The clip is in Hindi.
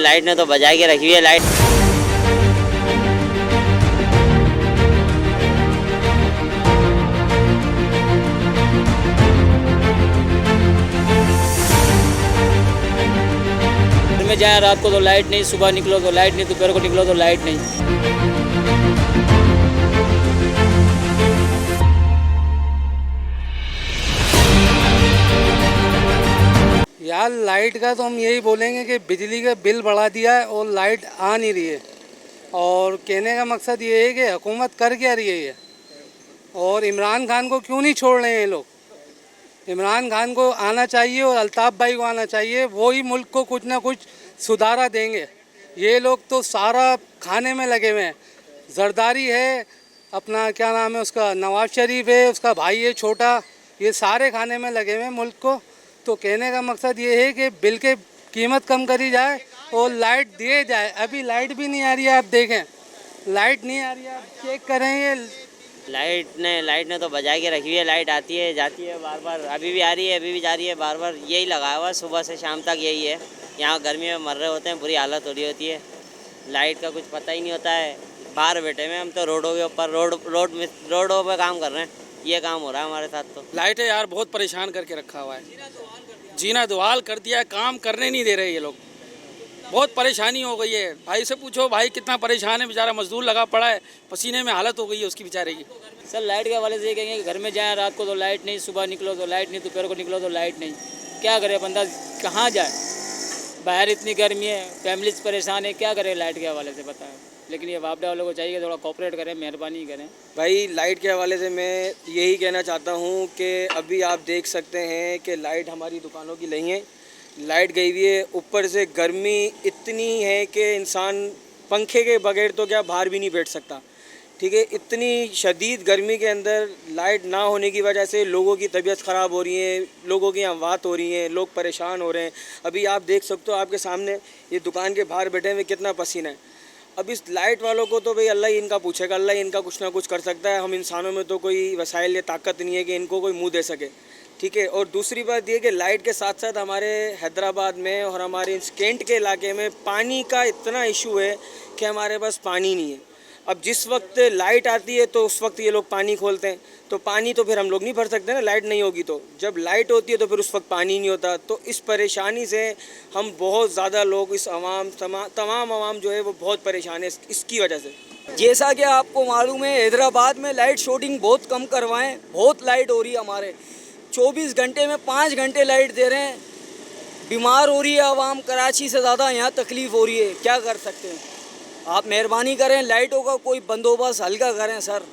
लाइट ने तो बजा के रखी हुई है लाइट। में जाए रात को तो लाइट नहीं, सुबह निकलो तो लाइट नहीं, दोपहर को निकलो तो लाइट नहीं। यार लाइट का तो हम यही बोलेंगे कि बिजली का बिल बढ़ा दिया है और लाइट आ नहीं रही है। और कहने का मकसद ये है कि हुकूमत कर क्या रही है ये, और इमरान खान को क्यों नहीं छोड़ रहे हैं ये लोग। इमरान खान को आना चाहिए और अल्ताफ़ भाई को आना चाहिए, वो ही मुल्क को कुछ ना कुछ सुधारा देंगे। ये लोग तो सारा खाने में लगे हुए हैं। जरदारी है, अपना क्या नाम है उसका, नवाज शरीफ है, उसका भाई है छोटा, ये सारे खाने में लगे हुए हैं मुल्क को। तो कहने का मकसद ये है कि बिल के कीमत कम करी जाए और लाइट दिए जाए। अभी लाइट भी नहीं आ रही है, आप देखें लाइट नहीं आ रही है, आप चेक करेंगे। लाइट ने तो बजा के रखी हुई है। लाइट आती है जाती है बार बार, अभी भी आ रही है, अभी भी जा रही है, बार बार यही लगा हुआ है, सुबह से शाम तक यही है। यहाँ गर्मी में मर रहे होते हैं, बुरी हालत हो रही होती है। लाइट का कुछ पता ही नहीं होता है। बाहर बैठे हुए हम तो रोडों के ऊपर, रोडों पे काम कर रहे हैं। ये काम हो रहा है हमारे साथ। तो लाइट है यार, बहुत परेशान करके रखा हुआ है, जीना दुहाल कर दिया है, काम करने नहीं दे रहे ये लोग। बहुत परेशानी हो गई है। भाई से पूछो, भाई कितना परेशान है, बेचारा मजदूर लगा पड़ा है, पसीने में हालत हो गई है उसकी बेचारे की। सर लाइट के हवाले से ये कहेंगे कि घर में जाए रात को तो लाइट नहीं, सुबह निकलो तो लाइट नहीं, दोपहर को निकलो तो लाइट नहीं। क्या करे बंदा, कहाँ जाए, बाहर इतनी गर्मी है, फैमिलीज परेशान है, क्या करे लाइट के हवाले से बताएं। लेकिन ये वापडा वालों को चाहिए थोड़ा कोऑपरेट करें, मेहरबानी करें। भाई लाइट के हवाले से मैं यही कहना चाहता हूँ कि अभी आप देख सकते हैं कि लाइट हमारी दुकानों की नहीं है, लाइट गई हुई है। ऊपर से गर्मी इतनी है कि इंसान पंखे के बगैर तो क्या बाहर भी नहीं बैठ सकता, ठीक है। इतनी शदीद गर्मी के अंदर लाइट ना होने की वजह से लोगों की तबीयत ख़राब हो रही है, लोगों की अमवात हो रही हैं, लोग परेशान हो रहे हैं। अभी आप देख सकते हो, आपके सामने ये दुकान के बाहर बैठे हुए कितना पसीना है। अब इस लाइट वालों को तो भाई अल्लाह ही इनका पूछेगा, अल्लाह ही इनका कुछ ना कुछ कर सकता है। हम इंसानों में तो कोई वसाइल या ताकत नहीं है कि इनको कोई मुंह दे सके, ठीक है। और दूसरी बात ये कि लाइट के साथ साथ हमारे हैदराबाद में और हमारे इस कैंट के इलाके में पानी का इतना इशू है कि हमारे पास पानी नहीं है। अब जिस वक्त लाइट आती है तो उस वक्त ये लोग पानी खोलते हैं, तो पानी तो फिर हम लोग नहीं भर सकते ना, लाइट नहीं होगी तो। जब लाइट होती है तो फिर उस वक्त पानी नहीं होता। तो इस परेशानी से हम बहुत ज़्यादा लोग, इस तमाम आवाम जो है वो बहुत परेशान है इसकी वजह से। जैसा कि आपको मालूम है, हैदराबाद में लाइट शेडिंग बहुत कम करवाएं, बहुत लाइट हो रही है हमारे। 24 घंटे में 5 घंटे लाइट दे रहे हैं, बीमार हो रही है आवाम। कराची से ज़्यादा यहाँ तकलीफ़ हो रही है, क्या कर सकते हैं। आप मेहरबानी करें, लाइटों का कोई बंदोबस्त हल्का करें सर।